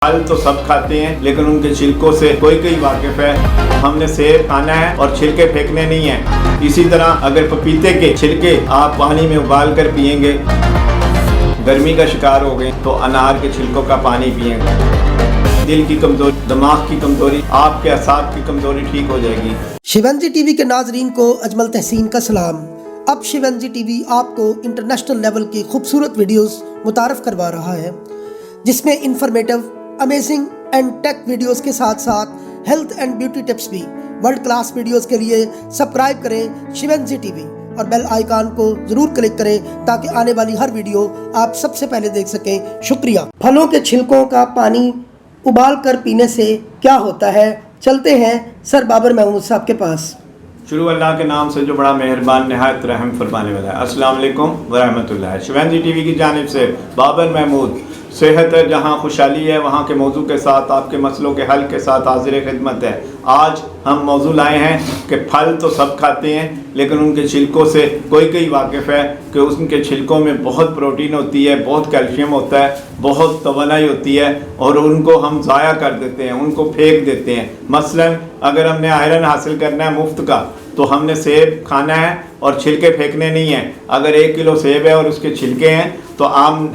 फल तो सब खाते हैं लेकिन उनके छिलकों से कोई वाकिफ है। हमने सेब खाना है और छिलके फेंकने नहीं है। इसी तरह अगर पपीते के छिलके आप पानी में उबाल कर पिएंगे, गर्मी का शिकार हो गए तो अनार के छिलकों का पानी पिएंगे। दिल की कमजोरी, दिमाग की कमजोरी, आपके असाब की कमजोरी ठीक हो जाएगी। शिवंजी टीवी के नाजरीन को अजमल तहसीन का सलाम। अब शिवंजी टीवी आपको इंटरनेशनल लेवल की खूबसूरत वीडियोस मुतारफ करवा रहा है, जिसमें informative, amazing and take videos के साथ साथ हेल्थ एंड ब्यूटी टिप्स भी। वर्ल्ड क्लास वीडियोस के लिए सब्सक्राइब करें शिवंजी टीवी और बेल आइकन को जरूर क्लिक करें ताकि आने वाली हर वीडियो आप सबसे पहले देख सकें। शुक्रिया। फलों के छिलकों का पानी उबाल कर पीने से क्या होता है, चलते हैं सर बाबर महमूद साहब के पास। शुरू अल्लाह के नाम से जो बड़ा मेहरबान निहायत रहम फरमाने वाला है। अस्सलाम वालेकुम व रहमतुल्लाह। शिवंजी टीवी की जानिब से बाबर महमूद। सेहत है जहाँ खुशहाली है, वहाँ के मौजू के साथ आपके मसलों के हल के साथ हाजिर खिदमत है। आज हम मौजू लाए हैं कि फल तो सब खाते हैं लेकिन उनके छिलकों से कोई वाकिफ़ है कि उनके छिलकों में बहुत प्रोटीन होती है, बहुत कैल्शियम होता है, बहुत तवानाई होती है और उनको हम ज़ाया कर देते हैं, उनको फेंक देते हैं। मसलन अगर हमने आयरन हासिल करना है मुफ्त का तो हमने सेब खाना है और छिलके फेंकने नहीं है। अगर 1 किलो सेब है और उसके छिलके हैं तो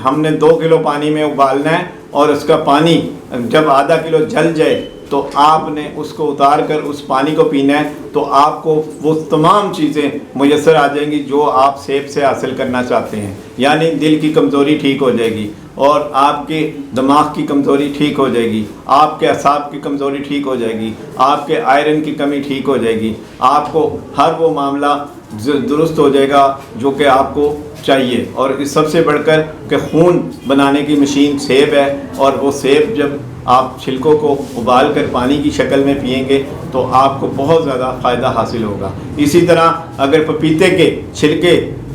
हमने 2 किलो पानी में उबालना है और उसका पानी जब आधा किलो जल जाए तो आपने उसको उतार कर उस पानी को पीना है, तो आपको वो तमाम चीज़ें मुयस्सर आ जाएंगी जो आप सेब से हासिल करना चाहते हैं। यानी दिल की कमज़ोरी ठीक हो जाएगी और आपके दिमाग की कमज़ोरी ठीक हो जाएगी, आपके असाब की कमज़ोरी ठीक हो जाएगी, आपके आयरन की कमी ठीक हो जाएगी, आपको हर वो मामला दुरुस्त हो जाएगा जो कि आपको चाहिए। और इस सबसे बढ़कर कि खून बनाने की मशीन सेब है और वो सेब जब आप छिलकों को उबाल कर पानी की शक्ल में पिएंगे तो आपको बहुत ज़्यादा फ़ायदा हासिल होगा। इसी तरह अगर पपीते के छिलके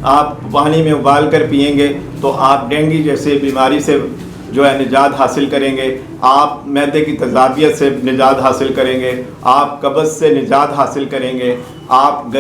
आप पानी में उबाल कर पिएंगे तो आप डेंगू जैसे बीमारी से जो है निजात हासिल करेंगे, आप मैदे की तज़ाबियत से निजात हासिल करेंगे, आप कब्ज़ से निजात हासिल करेंगे, आप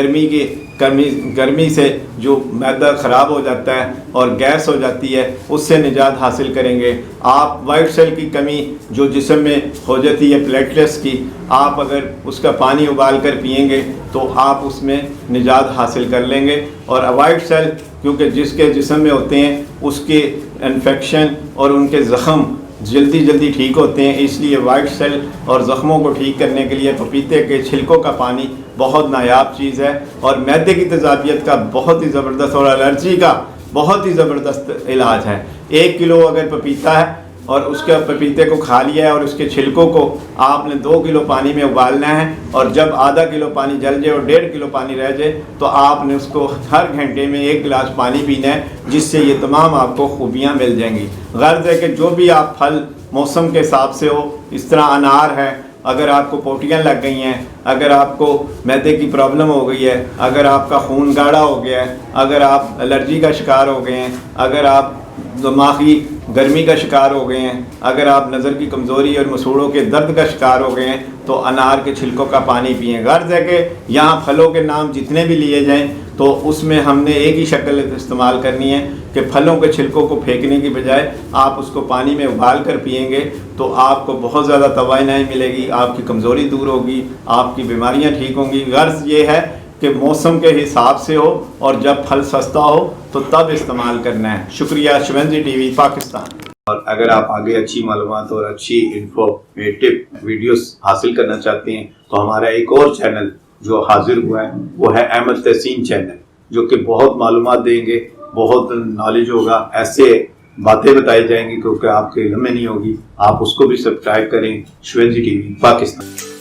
गर्मी से जो मैदा ख़राब हो जाता है और गैस हो जाती है उससे निजात हासिल करेंगे। आप वाइट सेल की कमी जो जिस्म में हो जाती है प्लेटलेट्स की, आप अगर उसका पानी उबाल कर पिएंगे तो आप उसमें निजात हासिल कर लेंगे। और वाइट सेल क्योंकि जिसके जिस्म में होते हैं उसके इन्फेक्शन और उनके ज़ख़म जल्दी ठीक होते हैं, इसलिए वाइट सेल और ज़ख़्मों को ठीक करने के लिए पपीते के छिलकों का पानी बहुत नायाब चीज़ है। और मैदे की तज़ाबियत का बहुत ही ज़बरदस्त और एलर्जी का बहुत ही ज़बरदस्त इलाज है। 1 किलो अगर पपीता है और उसके पपीते को खा लिया है और उसके छिलकों को आपने 2 किलो पानी में उबालना है और जब आधा किलो पानी जल जाए और 1.5 किलो पानी रह जाए तो आपने उसको हर घंटे में 1 गिलास पानी पीना है, जिससे ये तमाम आपको खूबियाँ मिल जाएंगी। गर्ज है कि जो भी आप फल मौसम के हिसाब से हो, इस तरह अनार है, अगर आपको पोटियाँ लग गई हैं, अगर आपको मैदे की प्रॉब्लम हो गई है, अगर आपका खून गाढ़ा हो गया है, अगर आप एलर्जी का शिकार हो गए हैं, अगर आप दिमागी गर्मी का शिकार हो गए हैं, अगर आप नज़र की कमज़ोरी और मसूड़ों के दर्द का शिकार हो गए हैं तो अनार के छिलकों का पानी पिएं। गर्ज है कि यहाँ फलों के नाम जितने भी लिए जाएं तो उसमें हमने एक ही शक्ल इस्तेमाल करनी है कि फलों के छिलकों को फेंकने की बजाय आप उसको पानी में उबाल कर पिएंगे तो आपको बहुत ज़्यादा तवानाई मिलेगी, आपकी कमज़ोरी दूर होगी, आपकी बीमारियाँ ठीक होंगी। गर्ज ये है कि मौसम के हिसाब से हो और जब फल सस्ता हो तो तब इस्तेमाल करना है। शुक्रिया। शिवंजी टीवी पाकिस्तान। और अगर आप आगे अच्छी मालूमात और अच्छी इन्फॉर्मेटिव वीडियोस हासिल करना चाहते हैं तो हमारा एक और चैनल जो हाजिर हुआ है वो है अहमद तहसीन चैनल, जो कि बहुत मालूमात देंगे, बहुत नॉलेज होगा, ऐसे बातें बताई जाएंगी क्योंकि आपके इल्म में नहीं होगी। आप उसको भी सब्सक्राइब करें। शिवंजी टीवी पाकिस्तान।